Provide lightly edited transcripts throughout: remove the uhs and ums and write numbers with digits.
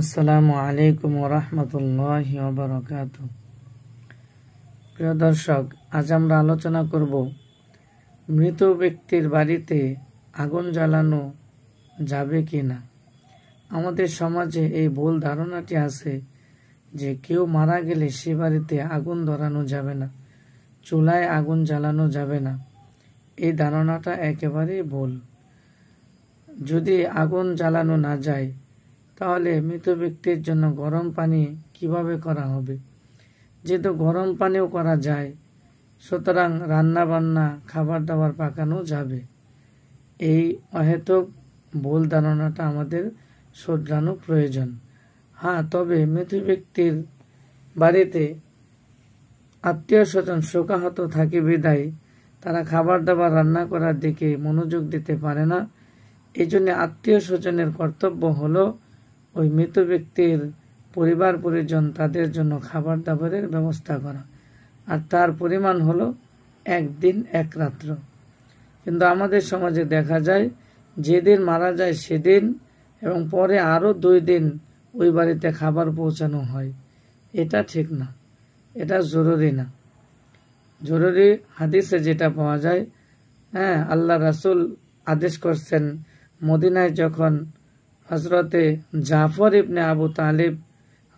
আসসালামু আলাইকুম ওয়া রাহমাতুল্লাহি ওয়া বারাকাতুহু। প্রিয় দর্শক, আজ আমরা আলোচনা করব মৃত ব্যক্তির বাড়িতে আগুন জ্বালানো যাবে কি না। আমাদের সমাজে এই ভুল ধারণাটি আছে যে কেউ মারা গেলে সে বাড়িতে আগুন ধরানো যাবে না, চুলায় আগুন জ্বালানো যাবে না। এই ধারণাটা একেবারেই ভুল। যদি আগুন জ্বালানো না যায় তাহলে মৃত ব্যক্তির জন্য গরম পানি কিভাবে করা হবে? যেহেতু গরম পানিও করা যায়, সুতরাং রান্না বান্না খাবার দাবার পাকানো যাবে। এই অহেতুক ভুল ধারণাটা আমাদের শুধরানো প্রয়োজন। তবে মৃত ব্যক্তির বাড়িতে আত্মীয় স্বজন শোকাহত থাকে বিদায় তারা খাবার দাবার রান্না করার দিকে মনোযোগ দিতে পারে না। এই জন্য আত্মীয় স্বজনের কর্তব্য হলো ওই মৃত ব্যক্তির পরিবার পরিজন তাদের জন্য খাবার দাবারের ব্যবস্থা করা, আর তার পরিমাণ হলো 1 দিন 1 রাত্র। কিন্তু আমাদের সমাজে দেখা যায় যেদিন মারা যায় সেদিন এবং পরে আরো 2 দিন ওই বাড়িতে খাবার পৌঁছানো হয়। এটা ঠিক না, এটা জরুরি না। জরুরি হাদিসে যেটা পাওয়া যায়, আল্লাহ রাসূল আদেশ করছেন, মদিনায় যখন হযরতে জাফর ইবনে আবু তালিব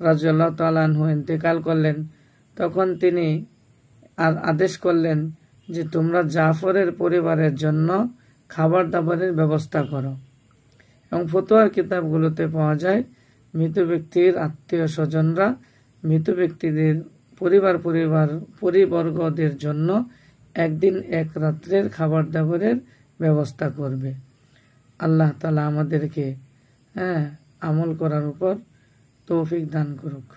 রাদিয়াল্লাহু তাআলা আনহু ইন্তেকাল করলেন, তখন তিনি আদেশ করলেন যে তোমরা জাফরের পরিবারের জন্য খাবার দাবারের ব্যবস্থা করো। এবং ফতোয়ার কিতাবগুলোতে পাওয়া যায় মৃত ব্যক্তির আত্মীয় স্বজনরা মৃত ব্যক্তিদের পরিবর্গদের জন্য 1 দিন 1 রাত্রের খাবার দাবারের ব্যবস্থা করবে। আল্লাহ তাআলা আমাদেরকে আমল করার উপর তৌফিক দান করুক।